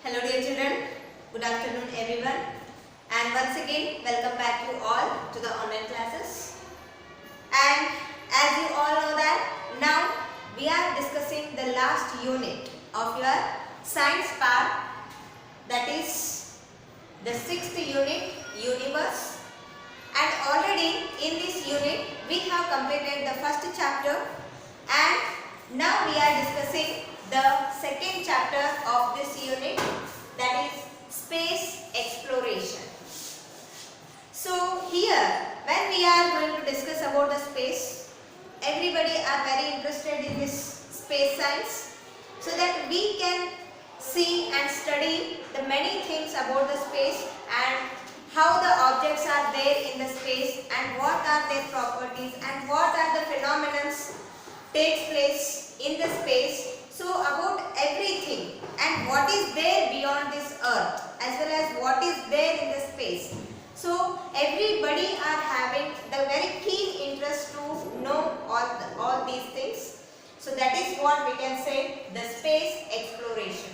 Hello dear children, good afternoon everyone, and once again welcome back you all to the online classes. And as you all know that now we are discussing the last unit of your science part, that is the 6th unit, universe. And already in this unit we have completed the first chapter, and now we are discussing the second chapter of this unit, that is space exploration. So here when we are going to discuss about the space, everybody are very interested in this space science, so that we can see and study the many things about the space and how the objects are there in the space and what are their properties and what are the phenomena takes place in the space. So about everything and what is there beyond this earth as well as what is there in the space. So everybody are having the very keen interest to know all these things. So that is what we can say, the space exploration.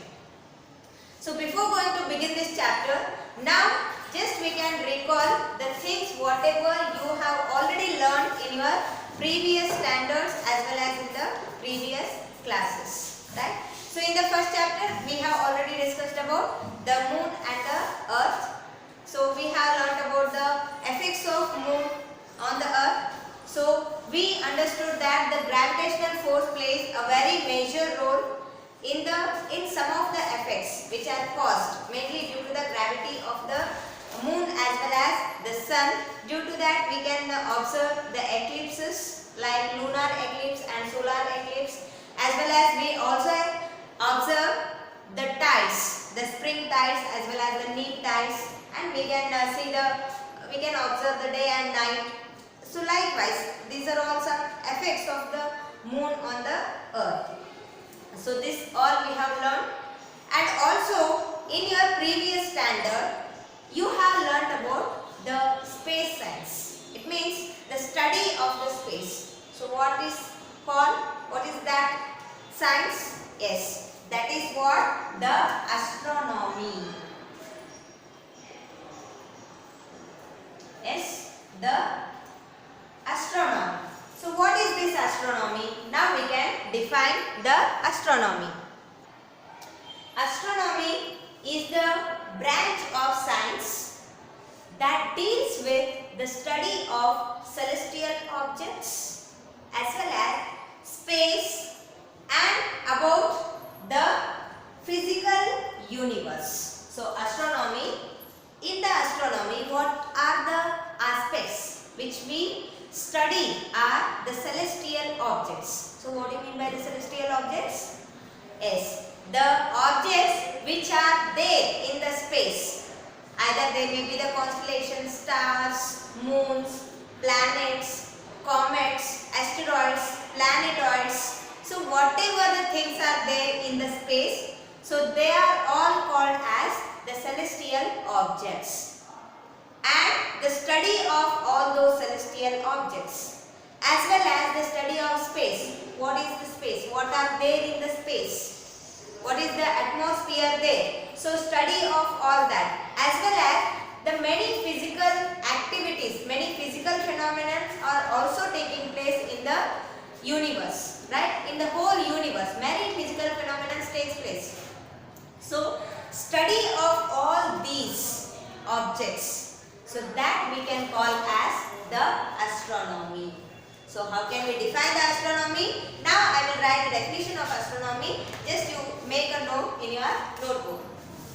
So before going to begin this chapter, now just we can recall the things whatever you have already learned in your previous standards as well as in the previous classes, right? So in the first chapter we have already discussed about the moon and the earth. So we have learned about the effects of moon on the earth. So we understood that the gravitational force plays a very major role in some of the effects which are caused mainly due to the gravity of the moon as well as the sun. Due to that we can observe the eclipses like lunar eclipse and solar eclipse, as well as we also observe the tides, the spring tides as well as the neap tides, and we can observe the day and night. So likewise these are all some effects of the moon on the earth. So this all we have learned. And also in your previous standard you have learnt about the space science. It means the study of the space. So what is that science? Yes, that is what? The astronomy. Yes, the astronomy. So what is this astronomy? Now we can define the astronomy. Astronomy is the branch of science that deals with the study of celestial objects as well as space and about the physical universe. So in the astronomy, what are the aspects which we study are the celestial objects. So what do you mean by the celestial objects? Yes, the objects which are there in the space. Either they may be the constellations, stars, moons, planets, comets, asteroids, planetoids. So whatever the things are there in the space, so they are all called as the celestial objects. And the study of all those celestial objects as well as the study of space. What is the space? What are there in the space? What is the atmosphere there? So study of all that, as well as the many physical activities, many physical phenomena are also taking place in the universe, right? In the whole universe, many physical phenomena takes place. So study of all these objects, so that we can call as the astronomy. So how can we define the astronomy? Now I will write the definition of astronomy. Just you make a note in your notebook.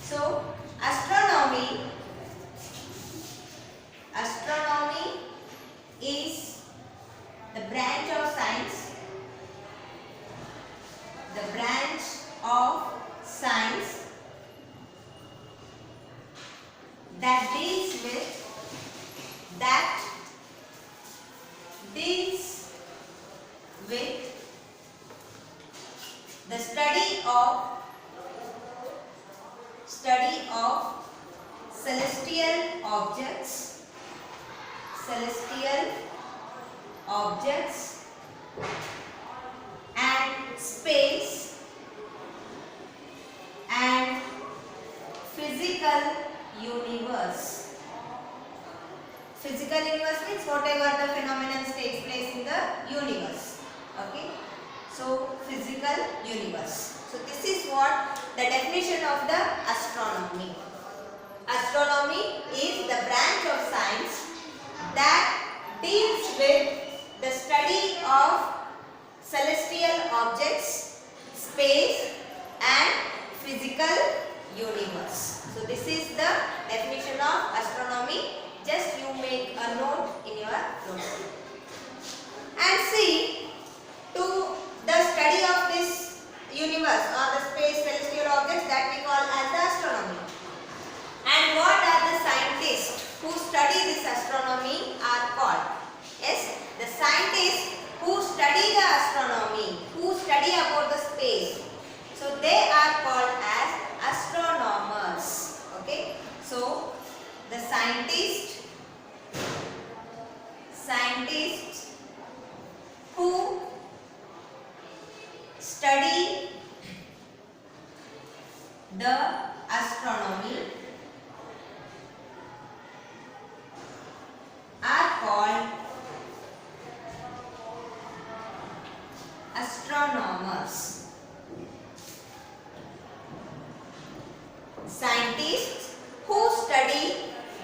So astronomy is the branch of science. The branch of science that deals with the study of celestial objects and space and physical universe. Physical universe means whatever the phenomenon takes place in the universe. Okay. So physical universe. So this is what the definition of the astronomy. Astronomy is the branch of science that deals with the study of celestial objects, space and physical universe. So this is the definition of astronomy. Just you make a note in your notebook. And see, to the study of this universe or the space celestial objects, that we call as the astronomy. And what are the scientists who study this astronomy are called? Yes, the scientists who study the astronomy, who study about the space. So they are called as astronomers. Okay. So the scientists who study the astronomy are called astronomers. Scientists who study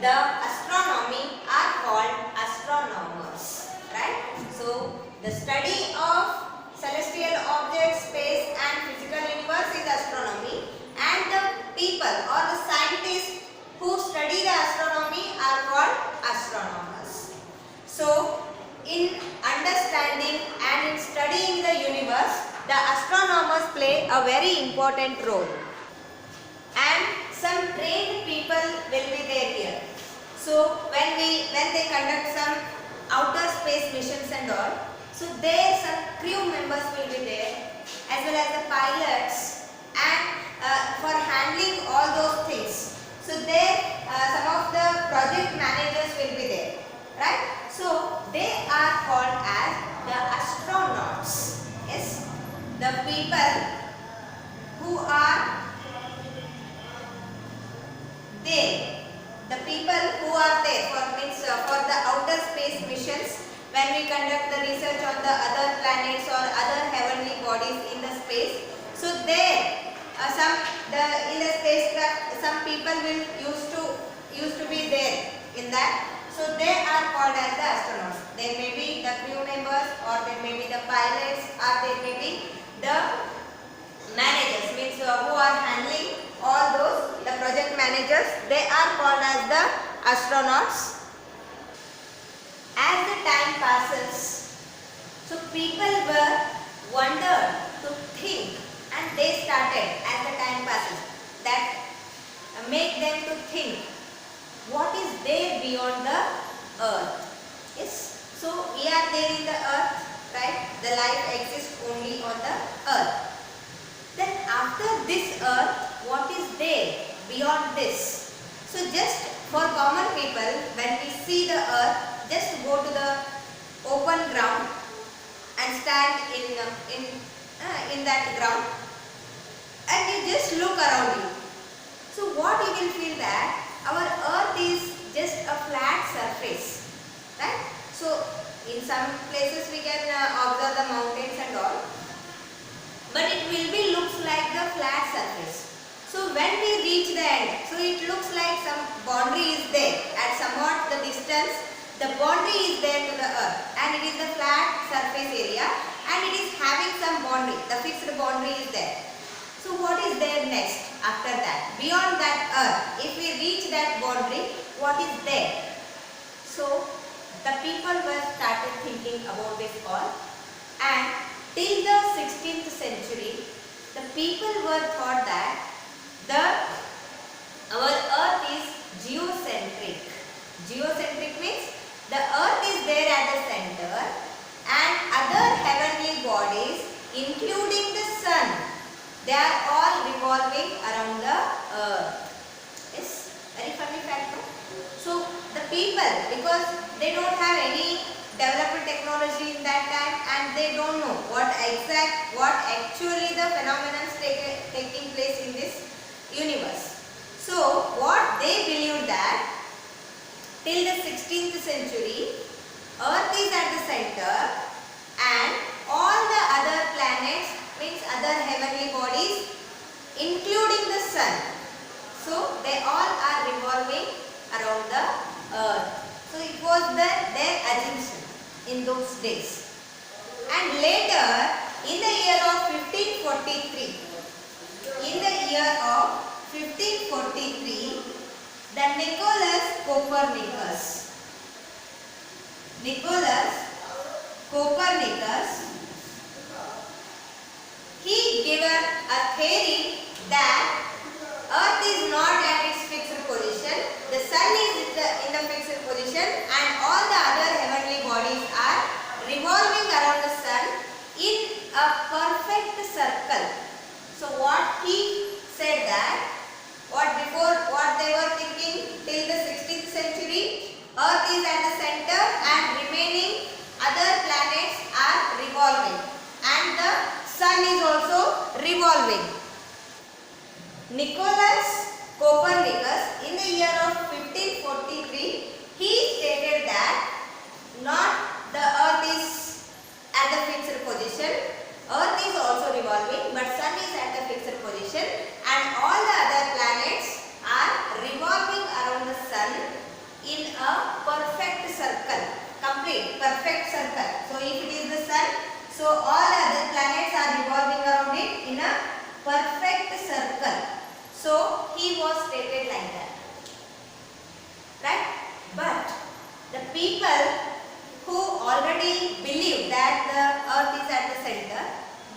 the astronomy are called astronomers, right? So the study of celestial objects, space and physical universe is astronomy, and the people or the scientists who study the astronomy are called astronomers. So in understanding and in studying the universe, the astronomers play a very important role, and some trained people will be there here. So when they conduct some outer space missions and all, so there some crew members will be there, as well as the pilots, and for handling all those things. So there some of the project managers will be there, right? So they are called as the astronauts. Yes, the people who are there. The people who are there for the outer space missions, when we conduct the research on the other planets or other heavenly bodies in the space. So there in the spacecraft some people will used to be there in that. So they are called as the astronauts. There may be the crew members, or there may be the pilots, or there may be the managers, means who are handling all those, the project managers. They are called as the astronauts. As the time passes, so people were wondered to think, and they started, as the time passes, that make them to think what is there beyond the earth. Yes, so we are there in the earth, right? The life exists only on the earth. Then after this earth, what is there beyond this? So just for common people, when we see the earth, just go to the open ground and stand in that ground, and you just look around you. So what you will feel that our earth is just a flat surface, right? So in some places we can observe the mountains and all, but it will be looks like the flat surface. So when we reach the end, so it looks like some boundary is there at somewhat the distance. The boundary is there to the earth, and it is the flat surface area, and it is having some boundary. The fixed boundary is there. So what is there next after that? Beyond that earth, if we reach that boundary, what is there? So the people were started thinking about this all, and till the 16th century, the people were thought that our earth is geocentric. Geocentric means the earth is there at the center, and other heavenly bodies, including the sun, they are all revolving around the earth. Yes, very funny fact, no? So the people, because they don't have any developed technology in that time, and they don't know what actually the phenomena taking place in this universe. So Egyptian in those days. And later, in the year of 1543, the Nicholas Copernicus, he given a theory that Earth is not at its fixed position, the Sun is in the fixed position, and all the other heavenly bodies are revolving around the Sun in a perfect circle. So what he said that, what they were thinking till the 16th century, Earth is at the center and remaining other planets are revolving, and the Sun is also revolving. Nicholas Copernicus, in the year of 1543, he stated that not the Earth is at the fixed position, Earth is also revolving, but Sun is at the fixed position, and all the other planets are revolving around the Sun in a perfect circle, complete perfect circle. So if it is the Sun, so all other planets are revolving around it in a perfect circle. So he was stated like that, right? But the people who already believed that the Earth is at the center,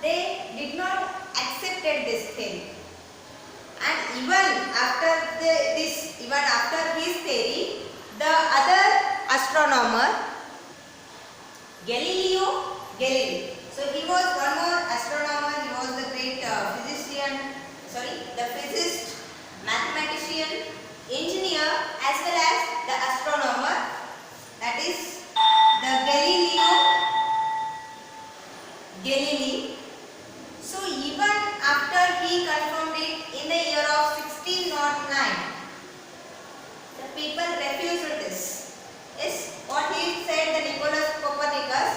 they did not accepted this theory. And even after his theory, the other astronomer, Galileo Galilei. So he was one more astronomer. He was the great physicist, mathematician, engineer, as well as the astronomer. That is the Galileo Galilei. So even after he confirmed it in the year of 1609, the people refused this. Yes, what he said, the Nicholas Copernicus,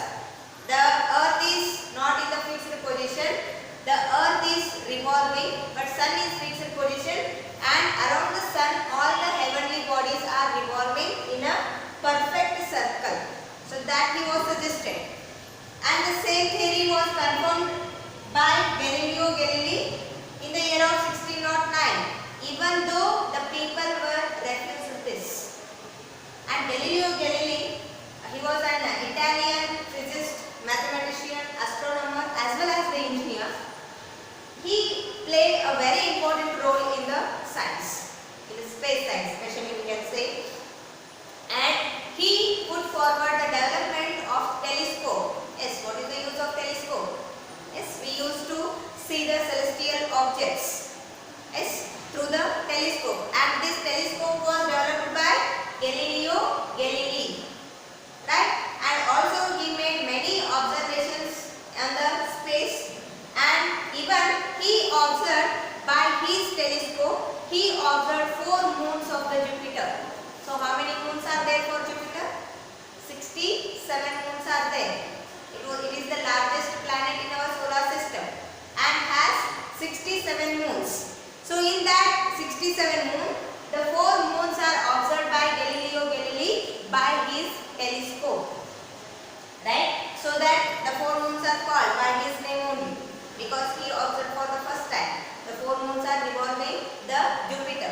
the Earth is not in the fixed position, the Earth is revolving, but Sun is fixed position, and around the Sun all the heavenly bodies are revolving in a perfect circle. So that he was suggested, and the same theory was confirmed by Galileo Galilei in the year of 1609, even though the people were refused this. And Galileo Galilei, he was an Italian physicist, mathematician, astronomer, as well as the engineer. He played a very important role in the science, in the space science especially, we can say. And he put forward the development of telescope. Yes, what is the use of telescope? Yes, we used to see the celestial objects, yes, through the telescope. And this telescope was developed by Galileo Galilei, right? And also he made many observations on the space, and even he observed by his telescope, he observed 4 moons of the Jupiter. So how many moons are there for Jupiter? 67 moons are there. It is the largest planet in our solar system and has 67 moons. So in that 67 moon, the 4 moons are observed by Galileo Galilei by his telescope, right? So that the 4 moons are called by his name only, because he observed for the first time. The 4 moons are revolving the Jupiter.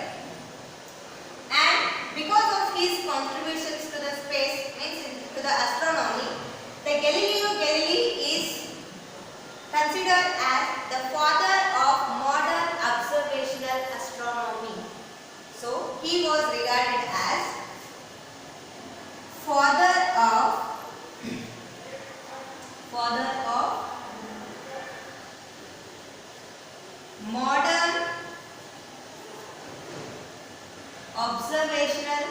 And because of his contributions to the space, means to the astronomy, the Galileo Galilei is considered as the father of modern observational astronomy. So he was regarded as father of modern observational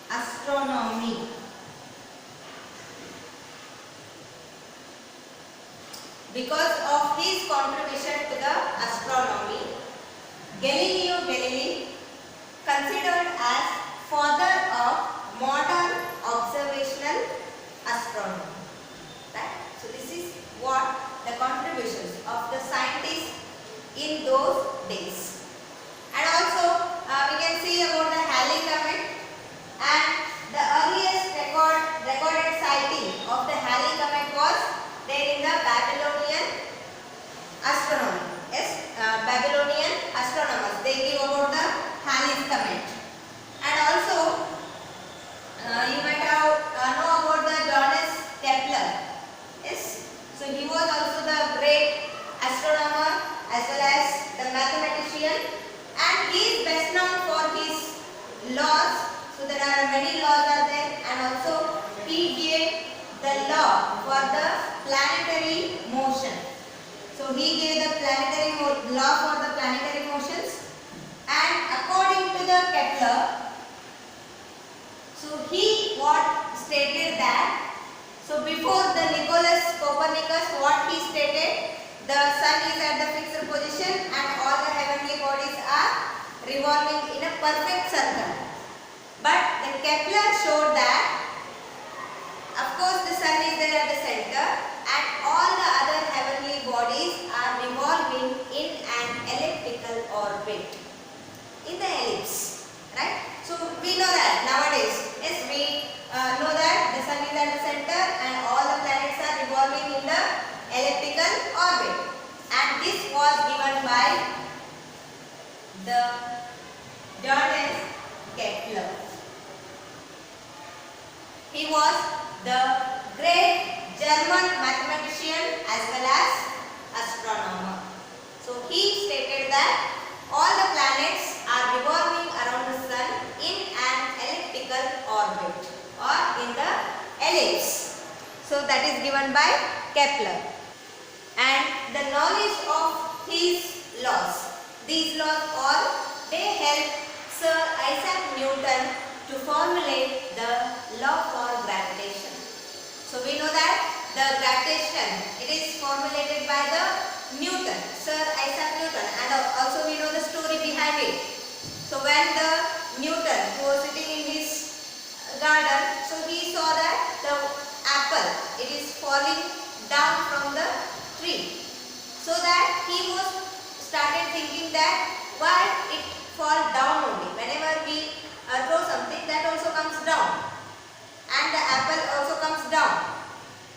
astronomy. Because of his contribution to the astronomy, Galileo Galilei considered as father of modern observational astronomy. Right? So this is what the contributions of the scientists in those days. And also we can see about the Halley great astronomer as well as the mathematician, and he is best known for his laws. So there are many laws are there, and also he gave the law for the planetary motion. So he gave the law for the planetary motions, and according to the Kepler, so he what stated that, so before the Nicolaus Copernicus, what he stated, the sun is at the fixed position and all the heavenly bodies are revolving in a perfect circle. But the Kepler showed that, of course, the sun is there at the center and all the other heavenly bodies are revolving in an elliptical orbit, in the ellipse, right? So we know that nowadays, yes, we know that the sun is at the center and all the planets are revolving in the elliptical orbit, and this was given by the Johannes Kepler. He was the great German mathematician as well as astronomer. So he stated that all the planets are revolving around the sun in an elliptical orbit or in the ellipse. So that is given by Kepler. And the knowledge of his laws, these laws all, they helped Sir Isaac Newton to formulate the law for gravitation. So we know that the gravitation, it is formulated by the Newton, Sir Isaac Newton, and also we know the story behind it. So when the Newton who was sitting in his garden, so he saw that the apple, it is falling down from the tree. So that he was started thinking that why it fall down only. Whenever we throw something, that also comes down, and the apple also comes down.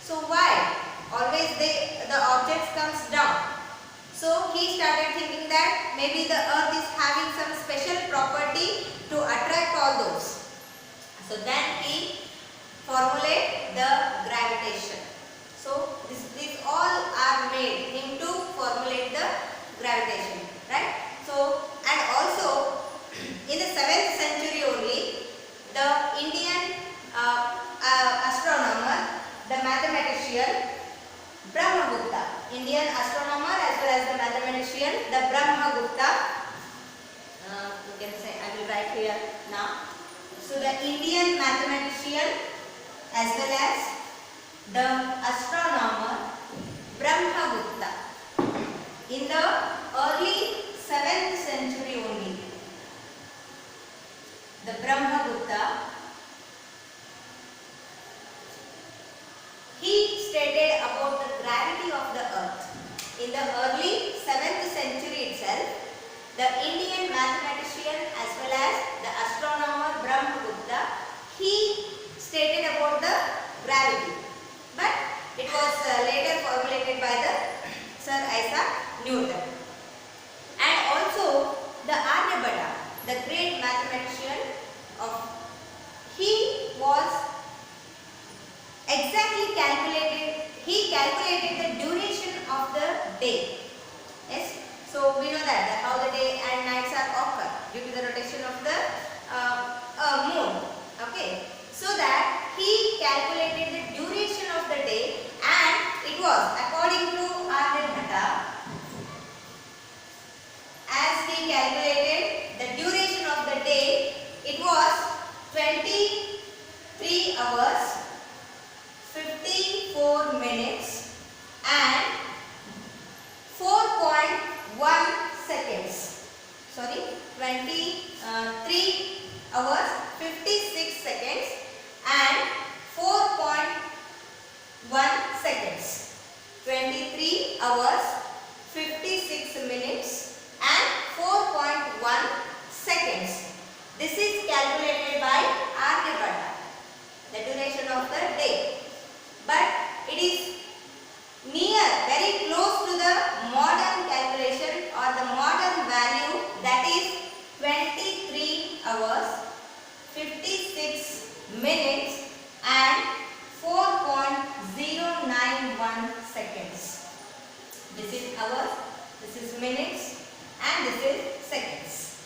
So why always the objects comes down? So he started thinking that maybe the earth is having some special property to attract all those. So then he formulate the gravitation. So these all are made him to formulate the gravitation, right? So and also in the 7th century only, the Indian astronomer, the mathematician Brahmagupta, Indian astronomer as well as the mathematician, the Brahmagupta, you can say, I will write here now. So the Indian mathematician as well as the astronomer Brahmagupta, in the early 7th century only, the Brahmagupta, he stated about the gravity of the earth. In the early 7th century itself, the Indian mathematician as well as the astronomer Brahmagupta, he stated about the gravity. But it was later formulated by the Sir Isaac Newton. And also the Aryabhata, the great mathematician he was exactly he calculated the duration of the day. Yes, so we know that how the day and nights are occur due to the rotation of the moon. Okay, so that he calculated the duration of the day, and it was according to Aryabhata, as he calculated the duration of the day, it was 23 hours 54 minutes and 4.1 seconds. Sorry, 23 hours 56 seconds and 4.1 seconds. 23 hours 56 minutes and 4.1 seconds. This is calculated by Aryabhata, the duration of the day. But it is near, very close to the modern calculation or the modern value, that is 23 hours 56 minutes and 4.091 seconds. is minutes and this is seconds.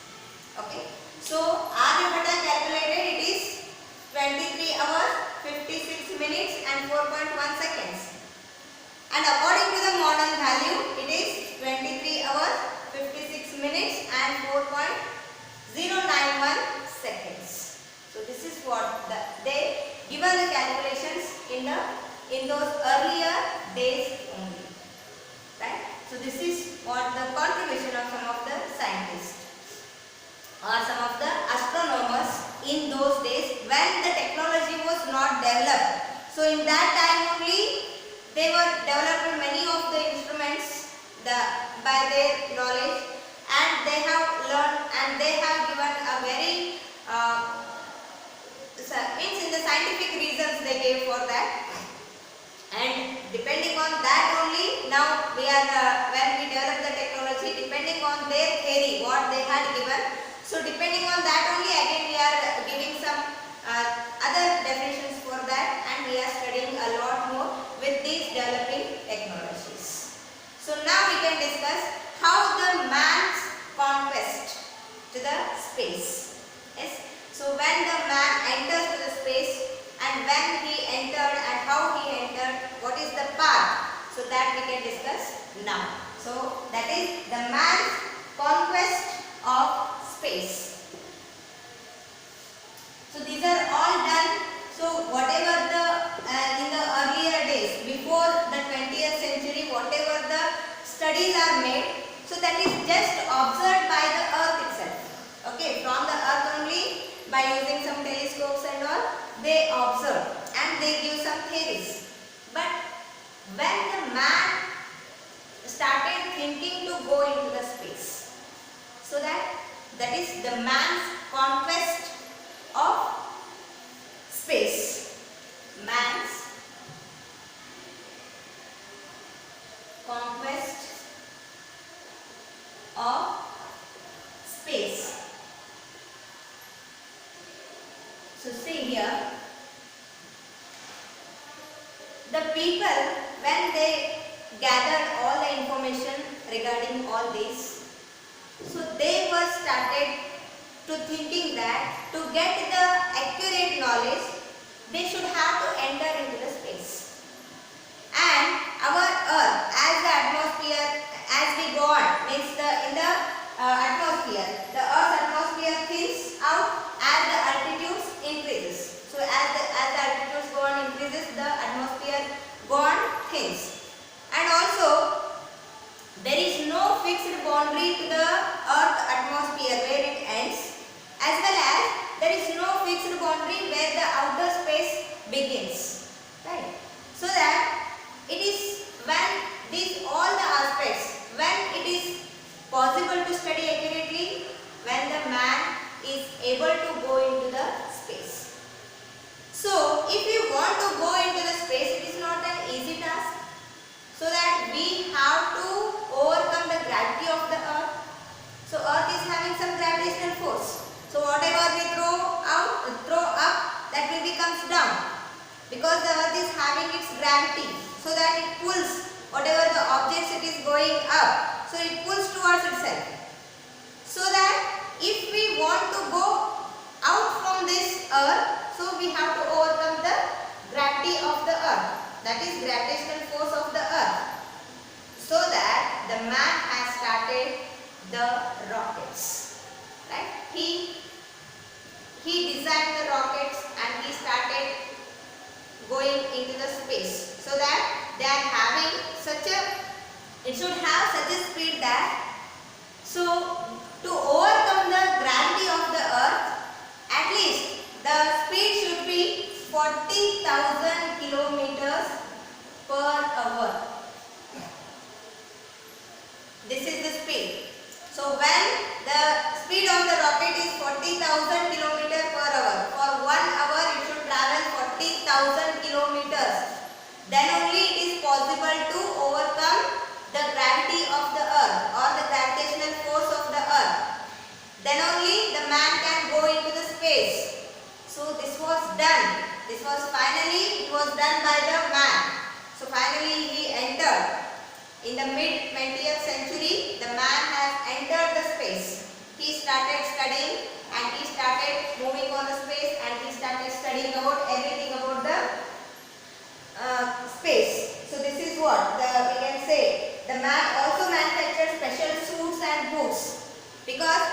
Okay. So Aryabhatta calculated it is 23 hours 56 minutes and 4.1 seconds. And according to the modern value, it is 23 hours 56 minutes and 4.091 seconds. So this is what they given the calculations in those earlier days only, right? So this is what the contribution of some of the scientists or some of the astronomers in those days when the technology was not developed. So in that time only they were developed many of the instruments by their knowledge, and they have learned and they have given a very means in the scientific reasons they gave for that, and depending on that only now we are when we develop the technology depending on their theory what they had given. So depending on that only again we are giving some other definitions for that, and we are studying a lot more with these developing technologies. So now we can discuss how the man's conquest to the space. Yes. So when the man enters to the space and when he entered and how he entered, what is the path? So that we can discuss now. So that is the man's conquest of space. So these are all done. So whatever the in the earlier days before the 20th century, whatever the studies are made, so that is just observed by the earth itself. Okay, from the earth only by using some telescopes and all they observe and they give some theories. But when the man started thinking to go into the space, so that is the man's conquest of space. Man's conquest of space. So see here, the people when they gathered all the information regarding all this, so they were started to thinking that to get the accurate knowledge they should have to enter into the space. And our earth as the atmosphere, as we go on, means in the atmosphere, the earth's atmosphere thins out as the altitudes increases. So as the altitudes go on increases, the atmosphere go on thins. And also there is no fixed boundary to the earth atmosphere where it ends, as well as there is no fixed boundary where the outer space begins, right? So that it is when these all the aspects, when it is possible to study accurately, when the man is able to go into the space. So if you want to go into the space, it is not an easy task. So that we have to overcome the gravity of the earth. So earth is having some gravitational force. So whatever we throw up, that will becomes down, because the earth is having its gravity, so that it pulls whatever the objects it is going up, so it pulls towards itself. So that if we want to go out from this earth, so we have to overcome the gravity of the earth, that is gravitational force of the earth. So that the man has started the rockets, right? He designed the rockets and he started going into the space, so that they are having it should have such a speed that, so to overcome the gravity of the earth, at least the speed should be 40,000 kilometers per hour. This is the speed. So when the speed of the rocket is 40,000 kilometers per hour, for 1 hour it should travel 40,000 kilometers. Then only it is possible to overcome the gravity of the earth or the gravitational force of the earth. Then only the man can go into the space. So this was done. It was done by the man. So finally he entered. In the mid 20th century, the started studying and he started moving on the space and he started studying about everything about the space. So this is what we can say. The man also manufactured special suits and boots, because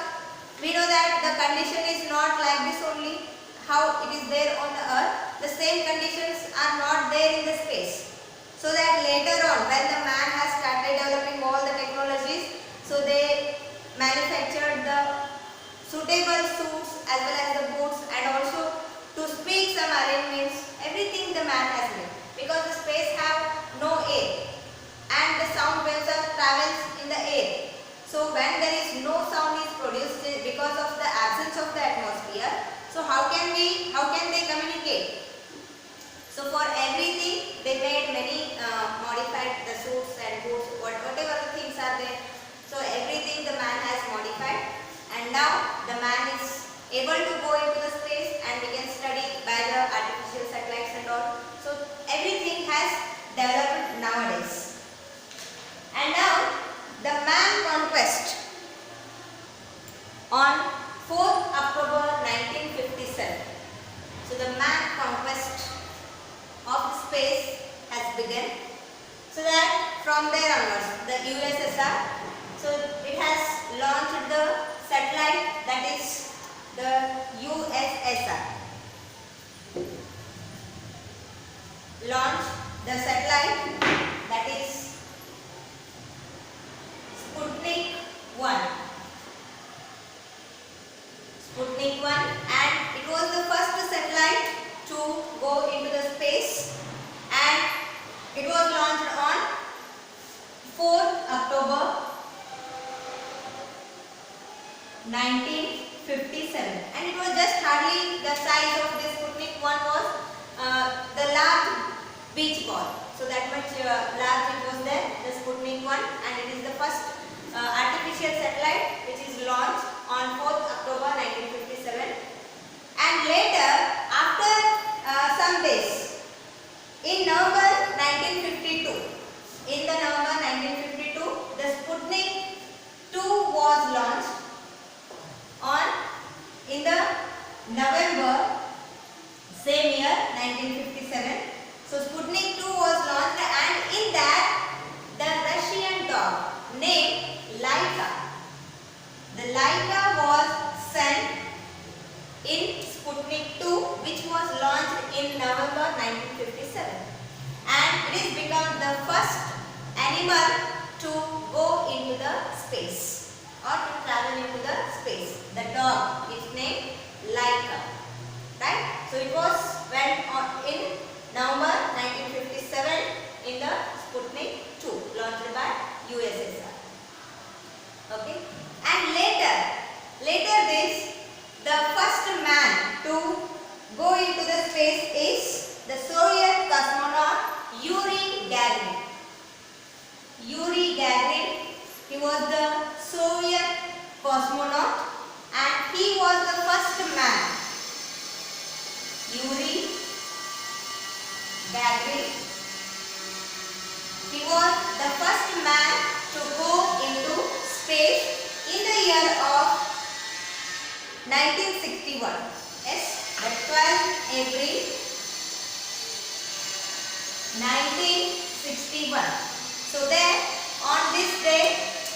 we know that the condition is not like this only how it is there on the earth. The same conditions are not there in the space. So that later on when the man has started developing all the technologies, so they manufactured the suitable suits as well as the boots, and also to speak some arrangements, everything the man has made, because the space have no air and the sound waves are travels in the air. So when there is no sound is produced because of the absence of the atmosphere, so how can they communicate? So for everything they made many modified the suits and boots, whatever the things are there. So everything the man has modified, and now the man is able to go into the space and we can study by the artificial satellites and all. So everything has developed nowadays. And now the man conquest on 4th October 1957. So the man conquest of space has begun. So that from there onwards, the USSR, so it has launched the satellite, that is the USSR. Launched the satellite, that is Sputnik 1. Sputnik 1, and it was the first satellite to go into the space, and it was launched on 4th October 1957, and it was just hardly the size of this Sputnik 1 was the large beach ball. So that much large it was there, the Sputnik 1, and it is the first artificial satellite which is launched on 4th October 1957. And later, after some days, in November 1952, the Sputnik 2 was launched in the November same year 1957. So Sputnik 2 was launched, and in that the Russian dog named Laika, the Laika was sent in Sputnik 2, which was launched in November 1957, and it has become the first animal to go into the space or to travel into the space. The dog is named Laika, right? So it was went on in November 1957 in the Sputnik 2 launched by USSR. Okay, and later this, the first man to go into the space is the Soviet cosmonaut Yuri Gagarin. Yuri Gagarin, he was the Soviet cosmonaut and he was the first man. Yuri Gagarin, he was the first man to go into space in the year of 1961. Yes, the 12th April 1961. So then on this day,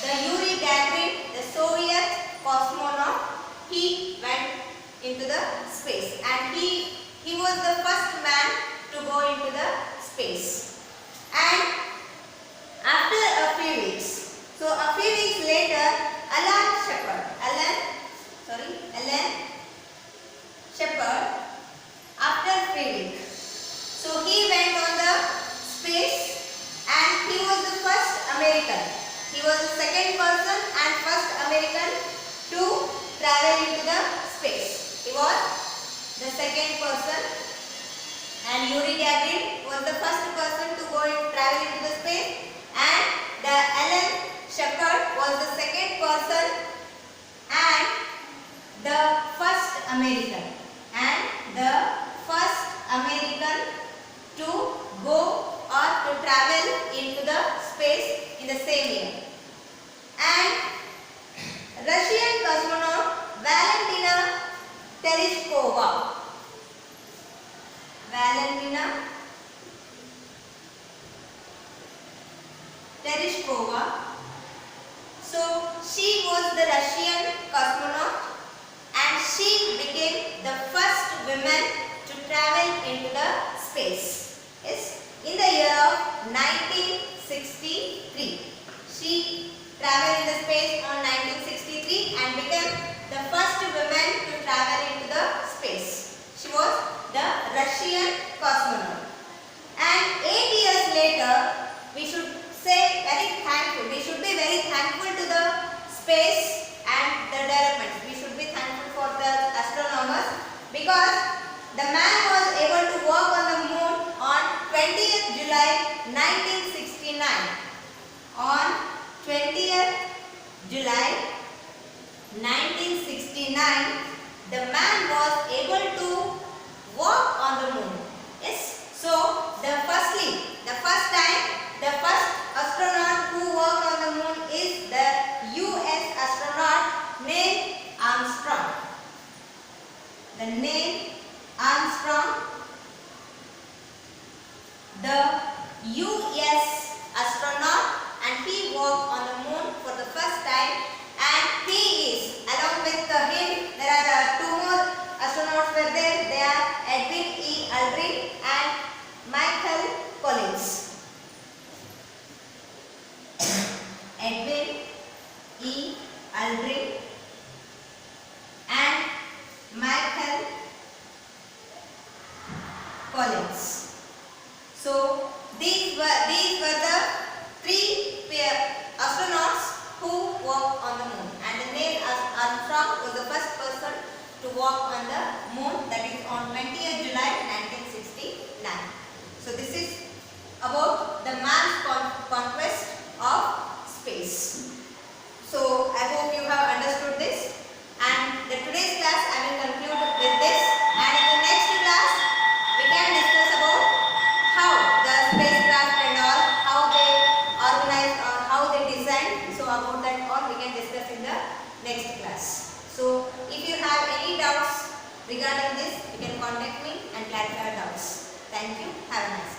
the Yuri Gagarin, the Soviet cosmonaut, he went into the space, and he was the first man to go into the space. And after a few weeks, so a few weeks later, Alan Shepard, after 3 weeks, so he went on the space, and he was the first American. He was the second person and first American to travel into the space. He was the second person, and Yuri Gagarin was the first person to go and travel into the space, and the Alan Shepard was the second person and the first American to go or to travel into the space in the same year. And Russian cosmonaut Shapilova. So she was the Russian cosmonaut and she became the first woman to travel into the space. Yes, in the year of 1963. She traveled in the space on 1963 and became the first woman to travel into the space. She was the Russian cosmonaut. And 8 years later, we should say very thankful. We should be very thankful to the space and the development. We should be thankful for the astronomers because the man was able to walk on the moon on 20th July 1969. On 20th July 1969, the man was able to walk on the moon. Yes. So, the first time, the first astronaut who walked on the moon is the US astronaut Neil Armstrong. The Neil Armstrong, the US astronaut, and he walked on the moon for the first time, and he is, along with him, there are two more astronauts were there. They are Edwin E. Aldrin and Michael Collins. Edwin E. Aldrin and Michael Collins. So these were the three astronauts who walked on the moon, and the Neil Armstrong was the first person to walk on the moon, that is on 20th July 1969. So this is about the man's conquest of space. So I hope you have understood this, and the today's class I will conclude with this, and in the next class we can discuss about how the spacecraft and all, how they organized or how they designed. So about that all we can discuss in the next class. So if you have any doubts regarding this, you can contact me and clarify your doubts. Thank you. Have a nice day.